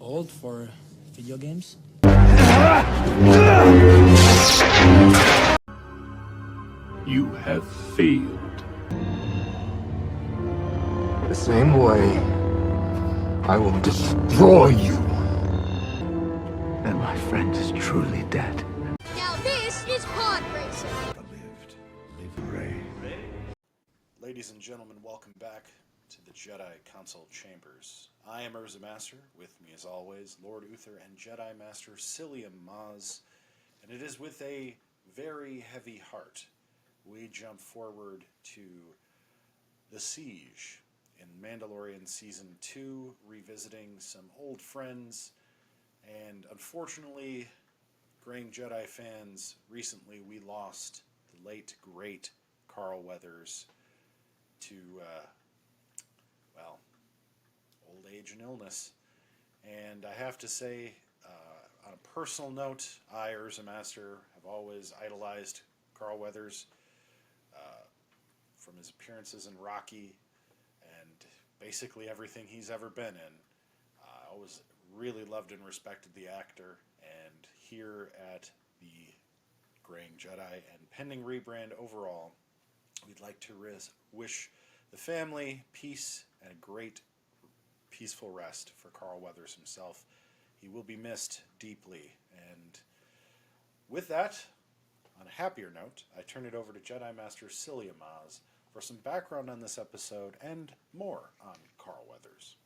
old for video games? You have failed. The same way, I will destroy you. And my friend is truly dead. Now this is pod racing. Ladies and gentlemen, welcome back to the Jedi Council Chambers. I am UrzaMaster, with me as always, Lord Uther and Jedi Master Psyllium Maas, and it is with a very heavy heart we jump forward to The Siege in Mandalorian Season 2, revisiting some old friends, and unfortunately, Graying Jedi fans, recently we lost the late, great Carl Weathers to, old age and illness. And I have to say, on a personal note, I, UrzaMaster, have always idolized Carl Weathers from his appearances in Rocky and basically everything he's ever been in. I always really loved and respected the actor, and here at the Graying Jedi and pending rebrand overall, we'd like to wish the family peace and a great peaceful rest for Carl Weathers himself. He will be missed deeply. And with that, on a happier note, I turn it over to Jedi Master Psyllium Maas for some background on this episode and more on Carl Weathers.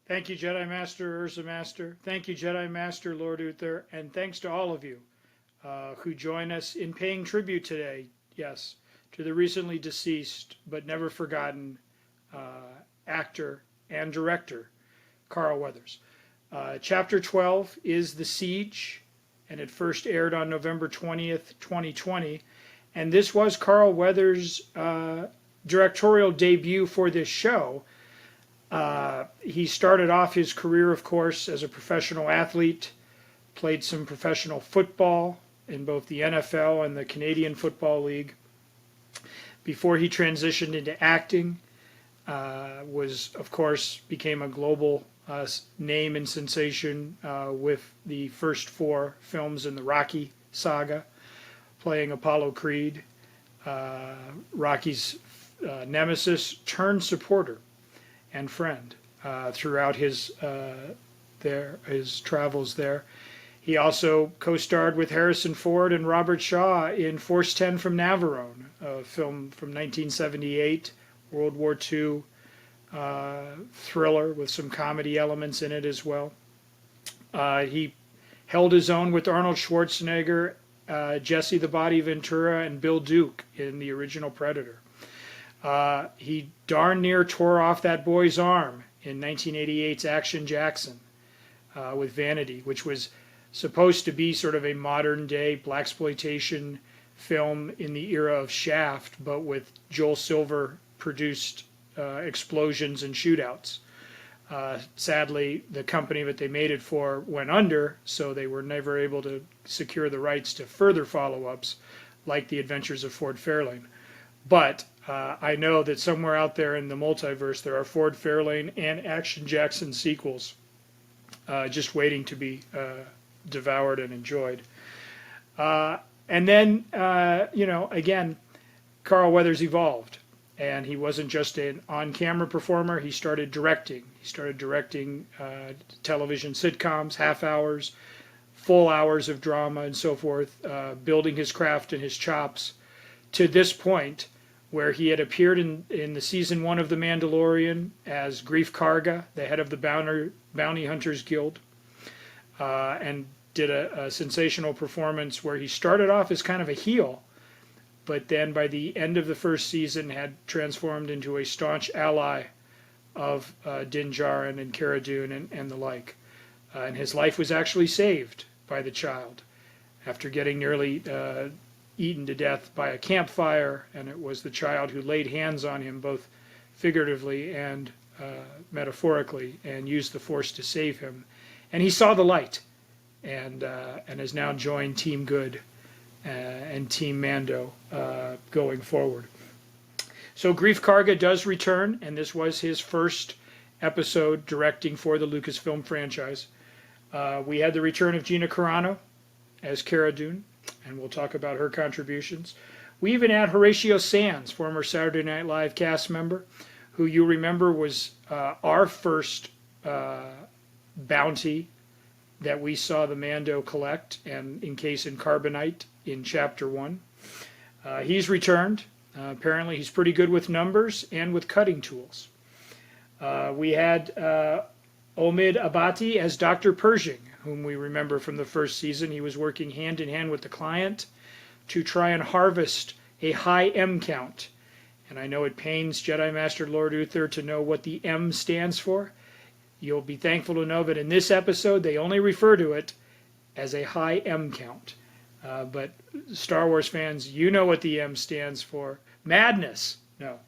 Thank you, Jedi Master UrzaMaster. Thank you, Jedi Master Lord Uther. And thanks to all of you who join us in paying tribute today, yes, to the recently deceased but never forgotten actor and director, Carl Weathers. Chapter 12 is The Siege, and it first aired on November 20th, 2020. And this was Carl Weathers' directorial debut for this show. He started off his career, of course, as a professional athlete, played some professional football in both the NFL and the Canadian Football League. Before he transitioned into acting, became a global name and sensation with the first 4 films in the Rocky saga, playing Apollo Creed, Rocky's nemesis turned supporter and friend throughout his travels there. He also co-starred with Harrison Ford and Robert Shaw in Force 10 from Navarone, a film from 1978, World War II thriller with some comedy elements in it as well. He held his own with Arnold Schwarzenegger, Jesse the Body Ventura, and Bill Duke in the original Predator. He darn near tore off that boy's arm in 1988's Action Jackson with Vanity, which was supposed to be sort of a modern-day blaxploitation film in the era of Shaft, but with Joel Silver-produced explosions and shootouts. Sadly, the company that they made it for went under, so they were never able to secure the rights to further follow-ups, like The Adventures of Ford Fairlane. But I know that somewhere out there in the multiverse there are Ford Fairlane and Action Jackson sequels just waiting to be devoured and enjoyed. And then, again, Carl Weathers evolved. And he wasn't just an on-camera performer, he started directing. He started directing television sitcoms, half hours, full hours of drama and so forth, building his craft and his chops to this point where he had appeared in the season 1 of The Mandalorian as Greef Karga, the head of the Bounty Hunters Guild, and did a sensational performance where he started off as kind of a heel, but then by the end of the first season had transformed into a staunch ally of Din Djarin and Cara Dune and the like. And his life was actually saved by the child after getting nearly eaten to death by a campfire, and it was the child who laid hands on him both figuratively and metaphorically and used the Force to save him. And he saw the light and has now joined Team Good and Team Mando going forward. So Greef Karga does return, and this was his first episode directing for the Lucasfilm franchise. We had the return of Gina Carano as Cara Dune, and we'll talk about her contributions. We even had Horatio Sands, former Saturday Night Live cast member, who you remember was our first bounty that we saw the Mando collect and encase in carbonite in Chapter 1. He's returned. Apparently he's pretty good with numbers and with cutting tools. We had Omid Abati as Dr. Pershing, whom we remember from the first season. He was working hand in hand with the client to try and harvest a high M count. And I know it pains Jedi Master Lord Uther to know what the M stands for. You'll be thankful to know that in this episode they only refer to it as a high M count. But Star Wars fans, you know what the M stands for. Madness. No.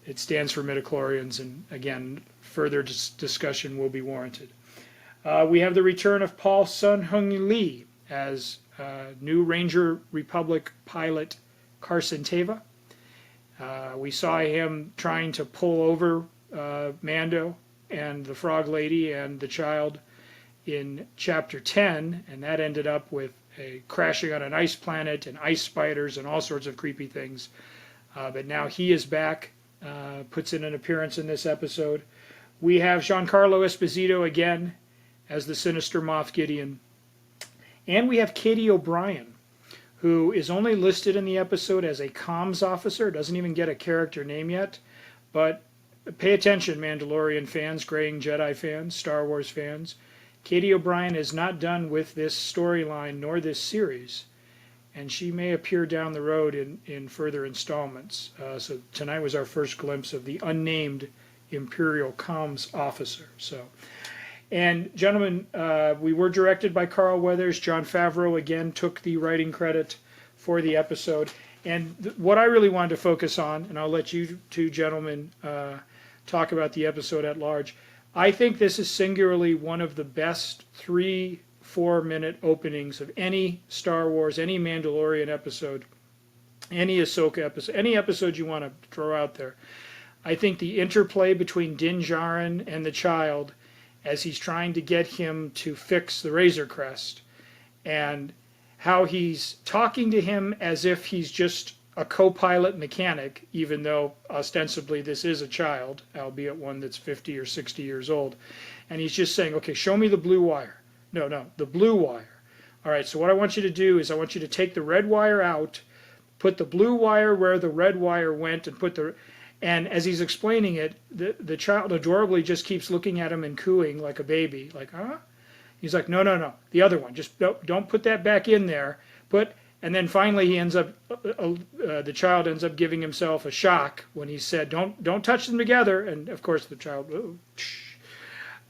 It stands for midichlorians, and again, further discussion will be warranted. We have the return of Paul Sun-Hung Lee as new Ranger Republic pilot Carson Teva. We saw him trying to pull over Mando and the Frog Lady and the child in Chapter 10, and that ended up with a crashing on an ice planet and ice spiders and all sorts of creepy things. But now he is back, puts in an appearance in this episode. We have Giancarlo Esposito again as the sinister Moff Gideon. And we have Katie O'Brien, who is only listed in the episode as a comms officer, doesn't even get a character name yet. But pay attention, Mandalorian fans, Graying Jedi fans, Star Wars fans. Katie O'Brien is not done with this storyline nor this series, and she may appear down the road in further installments. So tonight was our first glimpse of the unnamed Imperial Comms officer. And gentlemen, we were directed by Carl Weathers. Jon Favreau again took the writing credit for the episode. And what I really wanted to focus on, and I'll let you two gentlemen talk about the episode at large. I think this is singularly one of the best 3-4 minute openings of any Star Wars, any Mandalorian episode, any Ahsoka episode, any episode you want to throw out there. I think the interplay between Din Djarin and the child as he's trying to get him to fix the Razor Crest, and how he's talking to him as if he's just a co-pilot mechanic, even though ostensibly this is a child, albeit one that's 50 or 60 years old. And he's just saying, okay, show me the blue wire. No, the blue wire. All right, so what I want you to do is I want you to take the red wire out, put the blue wire where the red wire went, and put the... And as he's explaining it, the child adorably just keeps looking at him and cooing like a baby, like, huh? He's like, no, the other one. Just don't put that back in there. And then finally he ends up, the child ends up giving himself a shock when he said, don't touch them together. And of course the child,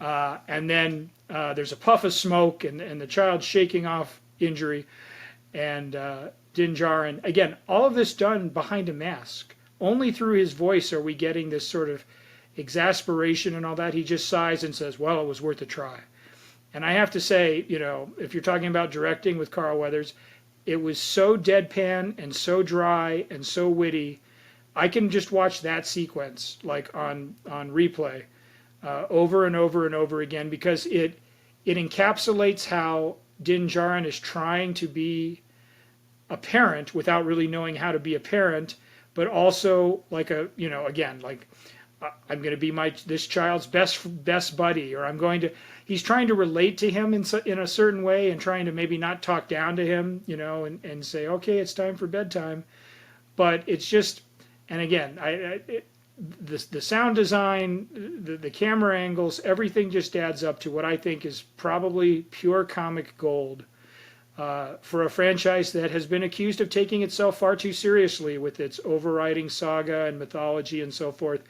and then there's a puff of smoke and the child shaking off injury. And Din Djarin, again, all of this done behind a mask. Only through his voice are we getting this sort of exasperation and all that. He just sighs and says, well, it was worth a try. And I have to say, if you're talking about directing with Carl Weathers, it was so deadpan and so dry and so witty. I can just watch that sequence like on replay over and over and over again, because it encapsulates how Din Djarin is trying to be a parent without really knowing how to be a parent, but also like I'm going to be this child's best buddy, or he's trying to relate to him in a certain way, and trying to maybe not talk down to him, and say, okay, it's time for bedtime. But it's just, and again, the sound design, the camera angles, everything just adds up to what I think is probably pure comic gold for a franchise that has been accused of taking itself far too seriously with its overriding saga and mythology and so forth.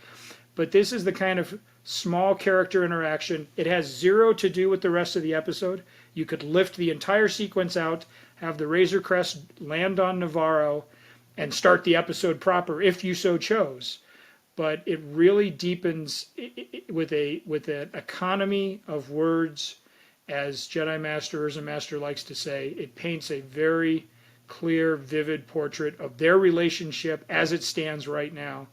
But this is the kind of small character interaction. It has zero to do with the rest of the episode. You could lift the entire sequence out, have the Razor Crest land on Navarro, and start the episode proper if you so chose. But it really deepens with an economy of words, as Jedi Master UrzaMaster likes to say. It paints a very clear, vivid portrait of their relationship as it stands right now.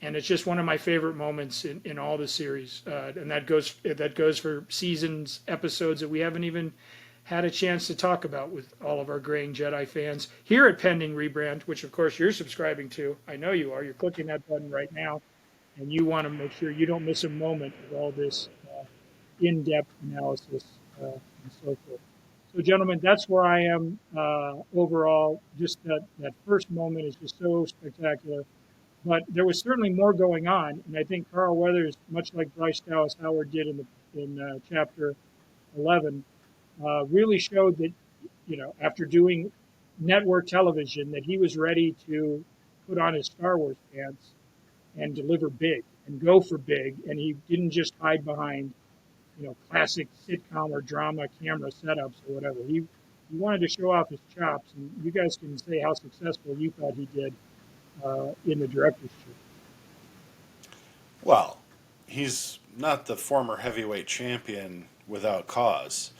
and it's just one of my favorite moments in all the series. And that goes for seasons, episodes that we haven't even had a chance to talk about with all of our graying Jedi fans here at Pending Rebrand, which of course you're subscribing to. I know you are. You're clicking that button right now, and you want to make sure you don't miss a moment of all this in-depth analysis and so forth. So, gentlemen, that's where I am overall. Just that first moment is just so spectacular. But there was certainly more going on, and I think Carl Weathers, much like Bryce Dallas Howard did in chapter 11, really showed that, after doing network television, that he was ready to put on his Star Wars pants and deliver big and go for big, and he didn't just hide behind, classic sitcom or drama camera setups or whatever. He wanted to show off his chops, and you guys can say how successful you thought he did in the director's chair. Well, he's not the former heavyweight champion without cause.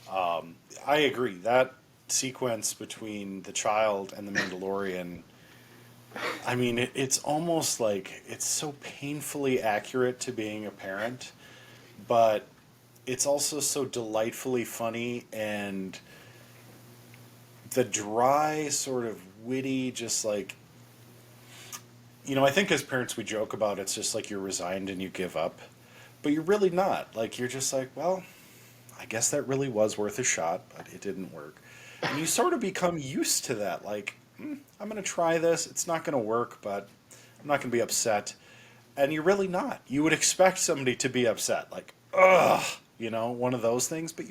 I agree. That sequence between the child and the Mandalorian, I mean, it's almost like it's so painfully accurate to being a parent, but it's also so delightfully funny, and the dry, sort of witty, just like, I think as parents we joke about it's just like you're resigned and you give up, but you're really not. Like, you're just like, well, I guess that really was worth a shot, but it didn't work. And you sort of become used to that. Like, I'm going to try this. It's not going to work, but I'm not going to be upset. And you're really not. You would expect somebody to be upset. Like, ugh, one of those things. But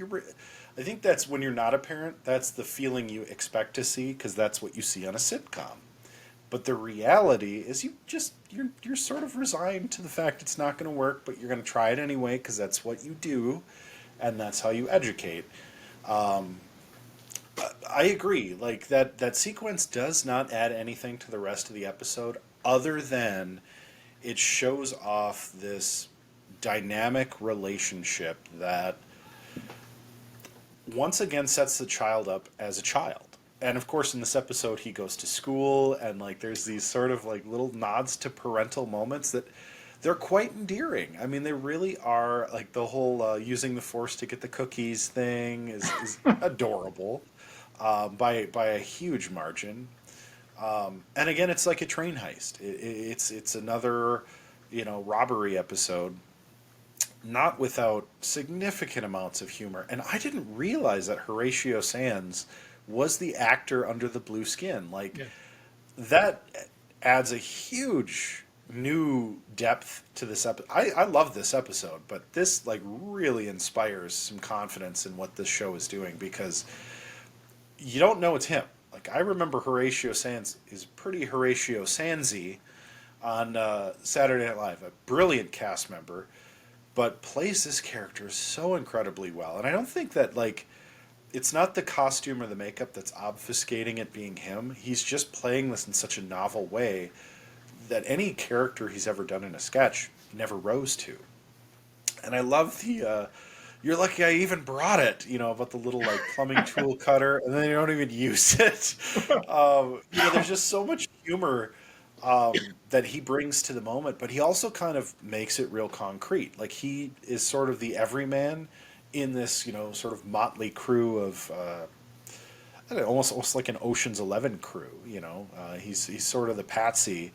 I think that's when you're not a parent, that's the feeling you expect to see, because that's what you see on a sitcom. But the reality is you're sort of resigned to the fact it's not going to work, but you're going to try it anyway because that's what you do, and that's how you educate. I agree. Like, that sequence does not add anything to the rest of the episode other than it shows off this dynamic relationship that once again sets the child up as a child. And of course, in this episode, he goes to school, and like there's these sort of like little nods to parental moments that they're quite endearing. I mean, they really are. Like, the whole using the Force to get the cookies thing is adorable by a huge margin. And again, it's like a train heist. It's another robbery episode, not without significant amounts of humor. And I didn't realize that Horatio Sands was the actor under the blue skin. Like, yeah. That adds a huge new depth to this episode. I love this episode, but this like really inspires some confidence in what this show is doing, because you don't know it's him. Like, I remember Horatio Sands is pretty Horatio Sandsy on Saturday Night Live, a brilliant cast member, but plays this character so incredibly well. And I don't think that, like, it's not the costume or the makeup that's obfuscating it being him. He's just playing this in such a novel way that any character he's ever done in a sketch never rose to. And I love the, you're lucky I even brought it, about the little like plumbing tool cutter, and then you don't even use it. There's just so much humor that he brings to the moment, but he also kind of makes it real concrete. Like, he is sort of the everyman in this, sort of motley crew of, I don't know, almost like an Ocean's 11 crew. He's sort of the patsy,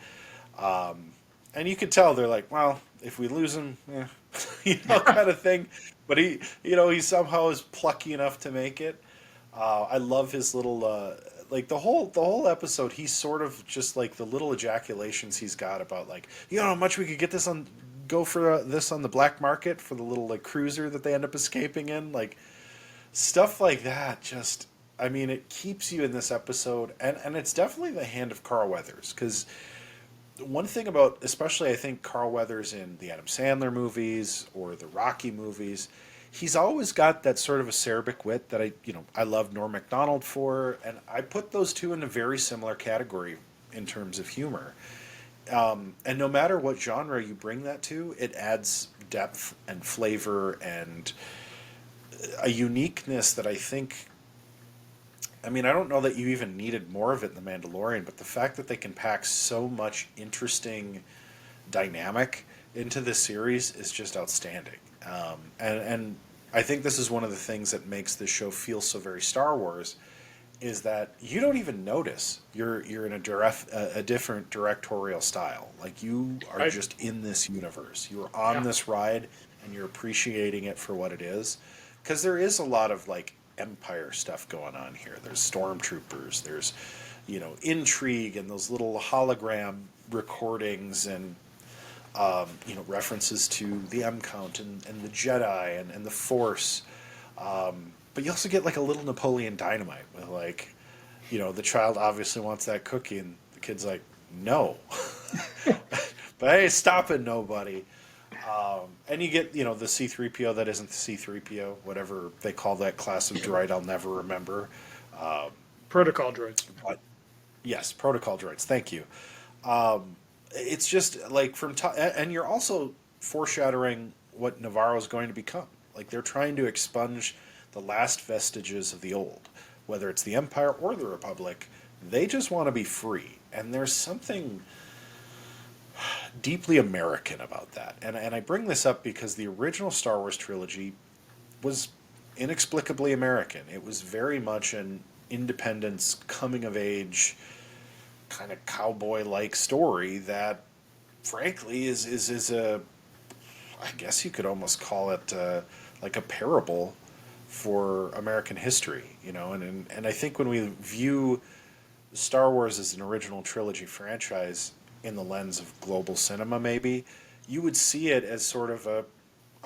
and you could tell they're like, well, if we lose him, kind of thing. But he somehow is plucky enough to make it. I love his little, like the whole episode. He's sort of just like the little ejaculations he's got about like, how much we could get this on. Go for this on the black market for the little like cruiser that they end up escaping in, like stuff like that. Just, I mean, it keeps you in this episode, and it's definitely the hand of Carl Weathers, because one thing about, especially I think Carl Weathers in the Adam Sandler movies or the Rocky movies, he's always got that sort of acerbic wit that I love Norm Macdonald for, and I put those two in a very similar category in terms of humor. And no matter what genre you bring that to, it adds depth and flavor and a uniqueness that I think, I mean, I don't know that you even needed more of it in The Mandalorian, but the fact that they can pack so much interesting dynamic into this series is just outstanding. And I think this is one of the things that makes this show feel so very Star Wars, is that you don't even notice you're in a different directorial style. Like, you are just in this universe. You're on this ride, and you're appreciating it for what it is. Because there is a lot of, like, Empire stuff going on here. There's stormtroopers. There's, intrigue and those little hologram recordings and, references to the M count and the Jedi and the Force. But you also get, like, a little Napoleon Dynamite with, like, the child obviously wants that cookie, and the kid's like, no. But I ain't stopping nobody. And you get, the C-3PO that isn't the C-3PO, whatever they call that class of droid, I'll never remember. Protocol droids. But, yes, protocol droids. Thank you. It's just, like, and you're also foreshadowing what Navarro's going to become. Like, they're trying to expunge the last vestiges of the old, whether it's the Empire or the Republic. They just want to be free, and there's something deeply American about that. And I bring this up because the original Star Wars trilogy was inexplicably American. It was very much an independence, coming of age, kind of cowboy-like story that, frankly, is a, I guess you could almost call it like a parable for American history, and I think when we view Star Wars as an original trilogy franchise in the lens of global cinema, maybe, you would see it as sort of a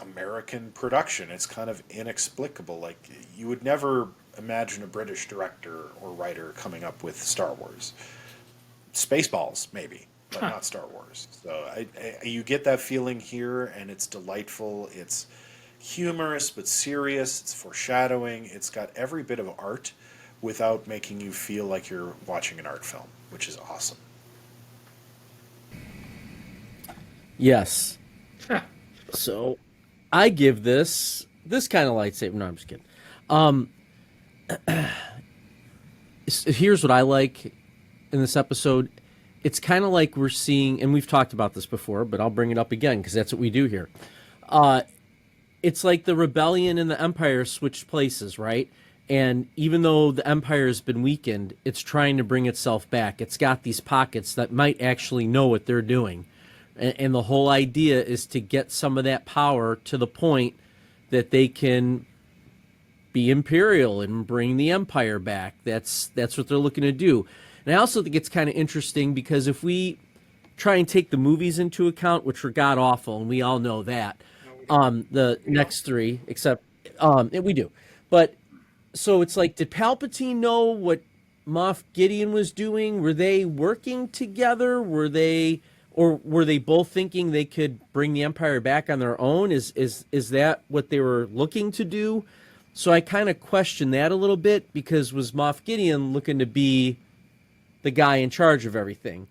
American production. It's kind of inexplicable. Like, you would never imagine a British director or writer coming up with Star Wars. Spaceballs, maybe, but not Star Wars. So you get that feeling here, and it's delightful. It's humorous but serious. It's foreshadowing. It's got every bit of art without making you feel like you're watching an art film, which is awesome. Yes. So I give this kind of lightsaber. No, I'm just kidding. Here's what I like in this episode. It's kind of like we're seeing, and we've talked about this before, but I'll bring it up again because that's what we do here. It's like the rebellion and the Empire switched places, right? And even though the Empire has been weakened, it's trying to bring itself back. It's got these pockets that might actually know what they're doing. And the whole idea is to get some of that power to the point that they can be imperial and bring the Empire back. That's what they're looking to do. And I also think it's kind of interesting because if we try and take the movies into account, which were god-awful, and we all know that, the next three, except we do. But so it's like, did Palpatine know what Moff Gideon was doing? Were they working together? Were they both thinking they could bring the Empire back on their own? Is that what they were looking to do? So I kind of question that a little bit, because was Moff Gideon looking to be the guy in charge of everything?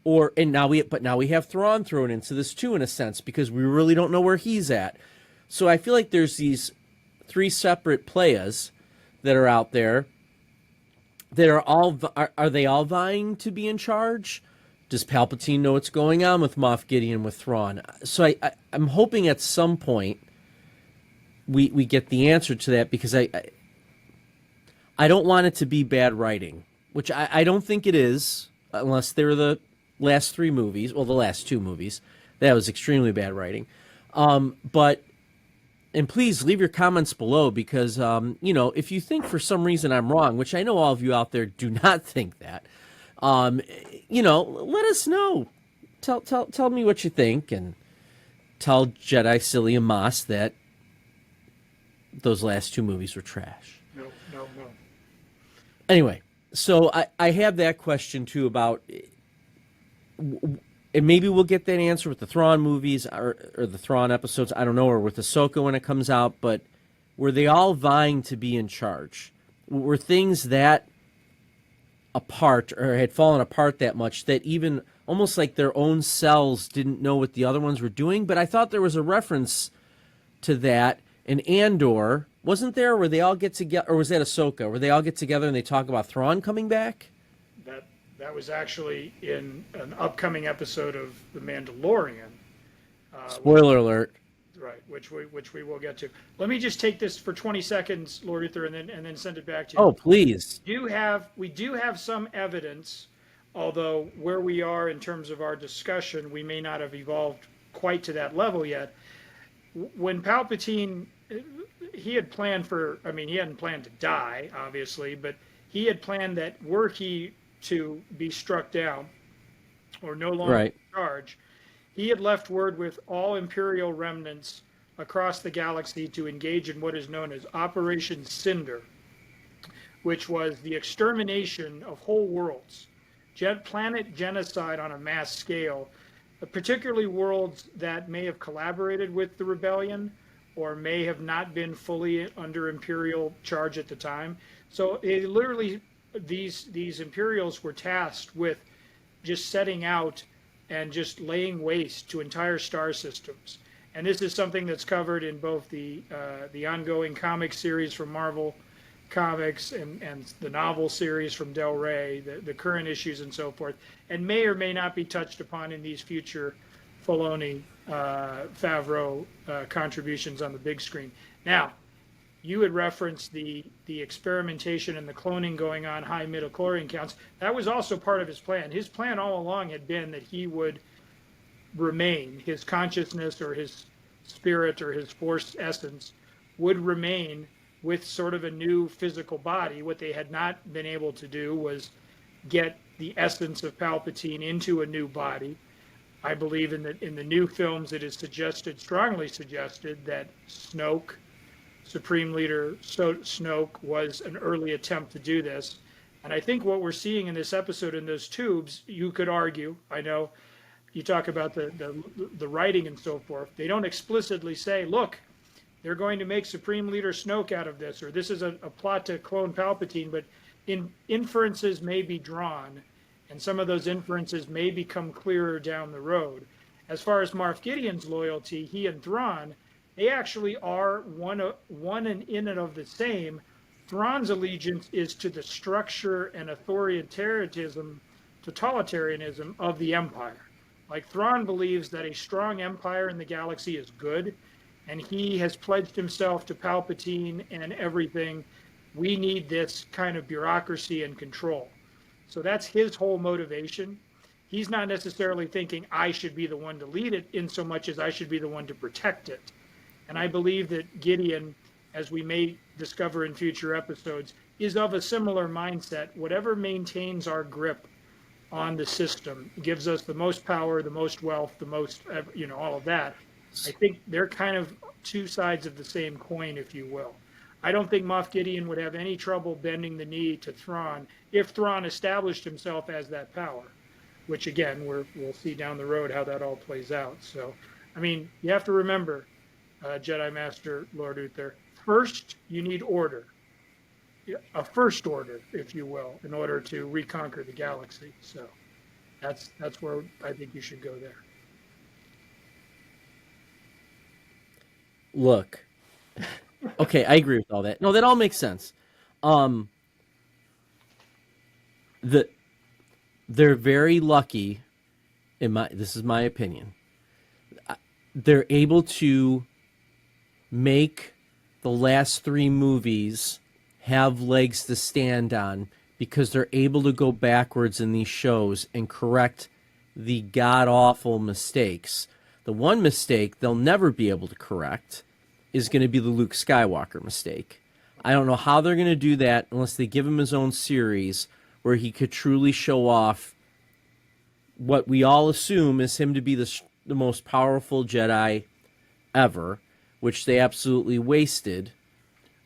Now we have Thrawn thrown into this too, in a sense, because we really don't know where he's at. So I feel like there's these three separate players that are out there that are they all vying to be in charge? Does Palpatine know what's going on with Moff Gideon, with Thrawn? So I'm hoping at some point we get the answer to that, because I don't want it to be bad writing, which I don't think it is, unless they're the last three movies, well, the last two movies. That was extremely bad writing. And please leave your comments below, because, if you think for some reason I'm wrong, which I know all of you out there do not think that, let us know. Tell me what you think, and tell Jedi Psyllium Maas that those last two movies were trash. No. Anyway, so I have that question too about, and maybe we'll get that answer with the Thrawn movies or the Thrawn episodes, I don't know, or with Ahsoka when it comes out, but were they all vying to be in charge? Were things that apart, or had fallen apart that much that even almost like their own cells didn't know what the other ones were doing? But I thought there was a reference to that in Andor, wasn't there, where they all get together, or was that Ahsoka, where they all get together and they talk about Thrawn coming back? That was actually in an upcoming episode of The Mandalorian. Spoiler alert. Right, which we will get to. Let me just take this for 20 seconds, Lord Uther, and then send it back to you. Oh, please. We do have some evidence, although where we are in terms of our discussion, we may not have evolved quite to that level yet. When Palpatine, he had planned for, I mean, he hadn't planned to die, obviously, but he had planned that were he to be struck down or no longer in charge, he had left word with all Imperial remnants across the galaxy to engage in what is known as Operation Cinder, which was the extermination of whole worlds, planet genocide on a mass scale, particularly worlds that may have collaborated with the rebellion or may have not been fully under Imperial charge at the time. So it literally, these Imperials were tasked with just setting out and just laying waste to entire star systems. And this is something that's covered in both the ongoing comic series from Marvel Comics and the novel series from Del Rey, the current issues and so forth, and may or may not be touched upon in these future Filoni, Favreau contributions on the big screen. Now, you had referenced the experimentation and the cloning going on, high midichlorian counts. That was also part of his plan. His plan all along had been that he would remain, his consciousness or his spirit or his force essence would remain with sort of a new physical body. What they had not been able to do was get the essence of Palpatine into a new body. I believe in the new films it is suggested, strongly suggested, that Snoke, Supreme Leader Snoke, was an early attempt to do this. And I think what we're seeing in this episode in those tubes, you could argue, I know you talk about the writing and so forth, they don't explicitly say, look, they're going to make Supreme Leader Snoke out of this, or this is a plot to clone Palpatine, but inferences may be drawn, and some of those inferences may become clearer down the road. As far as Moff Gideon's loyalty, he and Thrawn, they actually are one and in and of the same. Thrawn's allegiance is to the structure and totalitarianism of the Empire. Like, Thrawn believes that a strong empire in the galaxy is good, and he has pledged himself to Palpatine and everything. We need this kind of bureaucracy and control. So that's his whole motivation. He's not necessarily thinking I should be the one to lead it in so much as I should be the one to protect it. And I believe that Gideon, as we may discover in future episodes, is of a similar mindset. Whatever maintains our grip on the system, gives us the most power, the most wealth, the most, all of that. I think they're kind of two sides of the same coin, if you will. I don't think Moff Gideon would have any trouble bending the knee to Thrawn if Thrawn established himself as that power, which, again, we'll see down the road how that all plays out. So, I mean, you have to remember, Jedi Master Lord Uther, first you need order, a first order, if you will, in order to reconquer the galaxy. So that's where I think you should go there. Look, okay, I agree with all that. No, that all makes sense. They're very lucky, this is my opinion. They're able to make the last three movies have legs to stand on because they're able to go backwards in these shows and correct the god-awful mistakes. The one mistake they'll never be able to correct is going to be the Luke Skywalker mistake. I don't know how they're going to do that unless they give him his own series where he could truly show off what we all assume is him to be the most powerful Jedi ever, which they absolutely wasted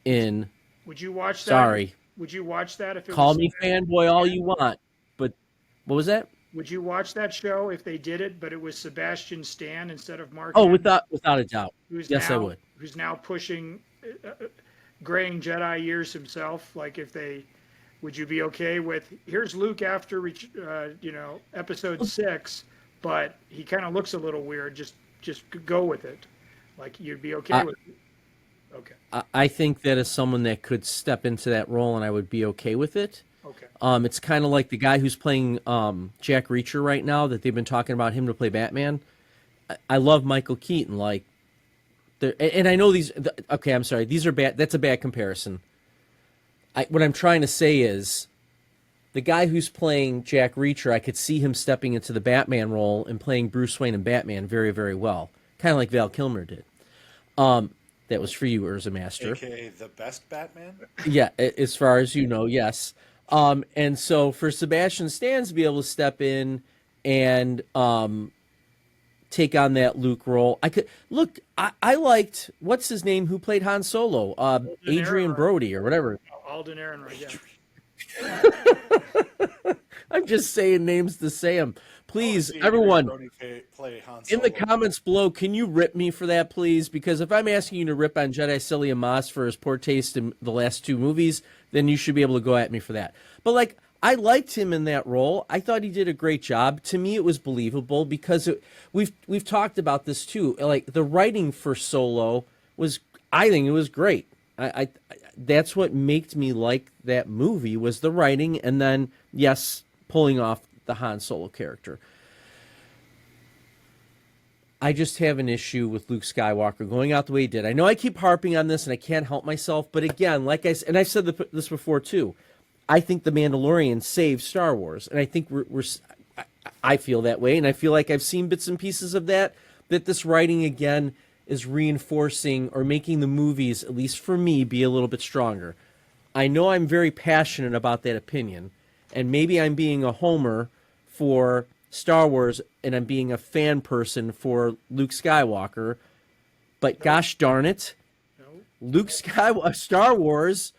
in... Would you watch that? Sorry. Would you watch that if it Call was me fanboy all you want, but what was that? Would you watch that show if they did it, but it was Sebastian Stan instead of Mark? Oh, Hamill, without a doubt. Yes, I would. Who's now pushing graying Jedi years himself? Like, would you be okay with? Here's Luke after episode 6, but he kind of looks a little weird. Just go with it. Like, you'd be okay with it. Okay. I think that as someone that could step into that role and I would be okay with it. Okay. It's kind of like the guy who's playing Jack Reacher right now that they've been talking about him to play Batman. I love Michael Keaton. Like, and I know these. Okay, I'm sorry. These are bad. That's a bad comparison. What I'm trying to say is, the guy who's playing Jack Reacher, I could see him stepping into the Batman role and playing Bruce Wayne and Batman very, very well. Kind of like Val Kilmer did. That was for you, UrzaMaster. AKA the best Batman? Yeah, as far as you know, yes. And so for Sebastian Stan to be able to step in and take on that Luke role, I liked, what's his name, who played Han Solo? Adrian Brody or whatever. Alden Ehrenreich, yeah. I'm just saying names to say them. Please, everyone, in the comments below, can you rip me for that, please? Because if I'm asking you to rip on Jedi Psyllium Maas for his poor taste in the last 2 movies, then you should be able to go at me for that. But, like, I liked him in that role. I thought he did a great job. To me, it was believable because we've talked about this, too. Like, the writing for Solo I think it was great. That's what made me like that movie was the writing, and then, yes, pulling off the Han Solo character. I just have an issue with Luke Skywalker going out the way he did. I know I keep harping on this, and I can't help myself, but again, like I said, and I've said this before too, I think The Mandalorian saved Star Wars, and I think I feel that way, and I feel like I've seen bits and pieces of that this writing again is reinforcing or making the movies, at least for me, be a little bit stronger. I know I'm very passionate about that opinion, and maybe I'm being a homer for Star Wars and I'm being a fan person for Luke Skywalker, but gosh darn it, Star Wars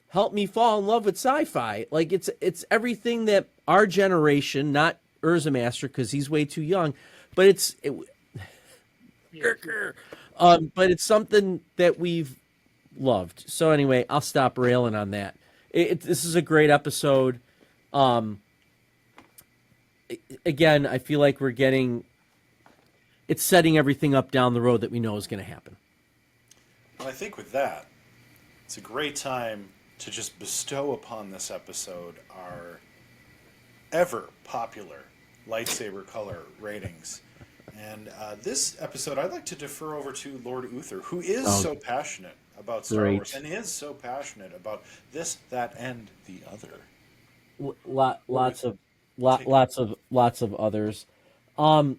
helped me fall in love with sci-fi. Like, it's everything that our generation, not UrzaMaster because he's way too young, but but it's something that we've loved. So anyway, I'll stop railing on that. This is a great episode. Again, I feel like it's setting everything up down the road that we know is going to happen. Well, I think with that, it's a great time to just bestow upon this episode our ever popular lightsaber color ratings. And this episode, I'd like to defer over to Lord Uther, who is so passionate about Star Wars and is so passionate about this, that, and the other. Lots of others. I'm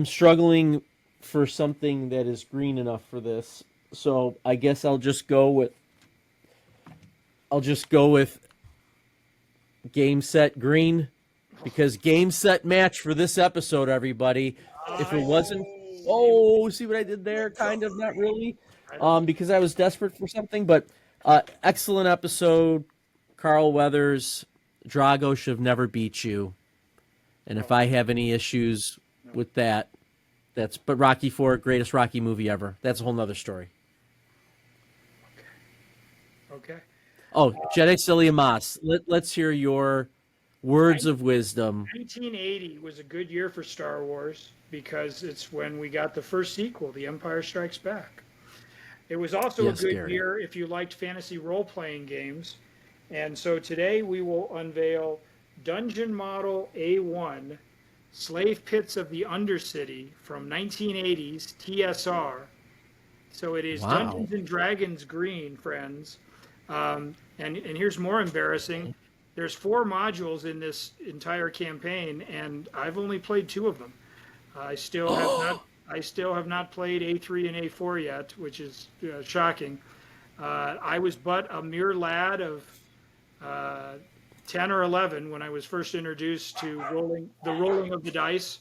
struggling for something that is green enough for this, so I guess I'll just go with game set green, because game set match for this episode, everybody. If it wasn't, see what I did there? Kind of, not really, because I was desperate for something. But excellent episode, Carl Weathers. Drago should have never beat you, and if I have any issues with that, but Rocky IV, greatest Rocky movie ever. That's a whole nother story. Okay. Oh, Jedi Psyllium Maas. Let's hear your words of wisdom. 1980 was a good year for Star Wars because it's when we got the first sequel, The Empire Strikes Back. It was also a good year if you liked fantasy role-playing games. And so today we will unveil Dungeon Model A1, Slave Pits of the Undercity from 1980s TSR. So it is Dungeons and Dragons green, friends. And here's more embarrassing. There's 4 modules in this entire campaign, and I've only played 2 of them. I still have not played A3 and A4 yet, which is shocking. I was but a mere lad of 10 or 11 when I was first introduced to rolling of the dice,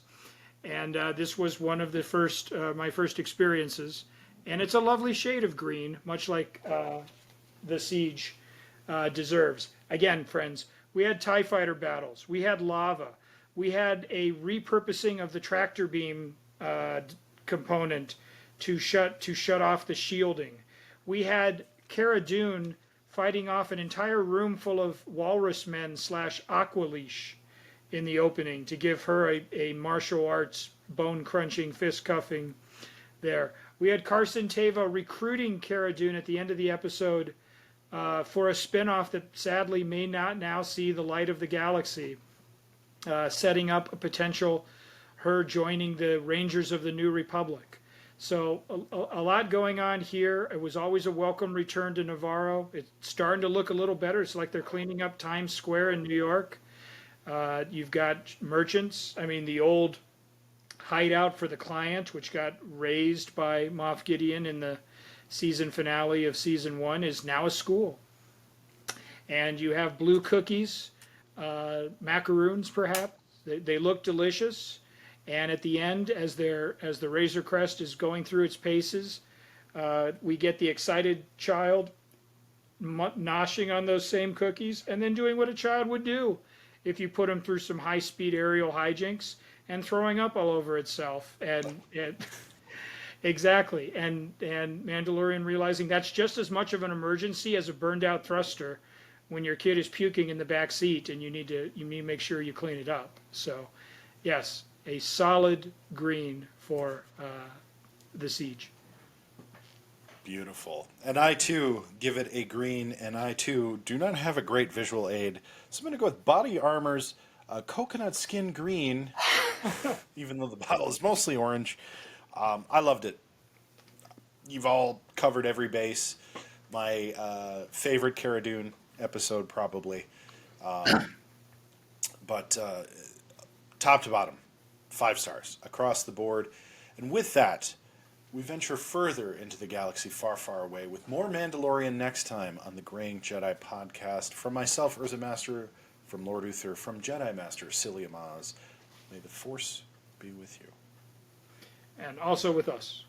and this was one of the my first experiences. And it's a lovely shade of green, much like the Siege deserves. Again, friends, we had TIE fighter battles, we had lava, we had a repurposing of the tractor beam component to shut off the shielding. We had Cara Dune fighting off an entire room full of walrus men / aqua leash in the opening to give her a martial arts bone crunching fist cuffing there. We had Carson Teva recruiting Cara Dune at the end of the episode for a spinoff that sadly may not now see the light of the galaxy, setting up a potential her joining the Rangers of the New Republic. So a lot going on here. It was always a welcome return to Navarro. It's starting to look a little better. It's like they're cleaning up Times Square in New York. You've got merchants. I mean, the old hideout for the Client, which got razed by Moff Gideon in the season finale of season 1, is now a school. And you have blue cookies, macaroons perhaps. They look delicious. And at the end, as the Razor Crest is going through its paces, we get the excited child noshing on those same cookies and then doing what a child would do if you put him through some high-speed aerial hijinks and throwing up all over itself. And exactly. And Mandalorian realizing that's just as much of an emergency as a burned-out thruster when your kid is puking in the back seat and you need to make sure you clean it up. So, yes, a solid green for the Siege. Beautiful. And I, too, give it a green, and I, too, do not have a great visual aid. So I'm going to go with Body Armor's Coconut Skin Green, even though the bottle is mostly orange. I loved it. You've all covered every base. My favorite Cara Dune episode, probably. But top to bottom, 5 stars across the board. And with that, we venture further into the galaxy far, far away with more Mandalorian next time on the Graying Jedi podcast. From myself, UrzaMaster, from Lord Uther, from Jedi Master Psyllium Maas. May the Force be with you. And also with us.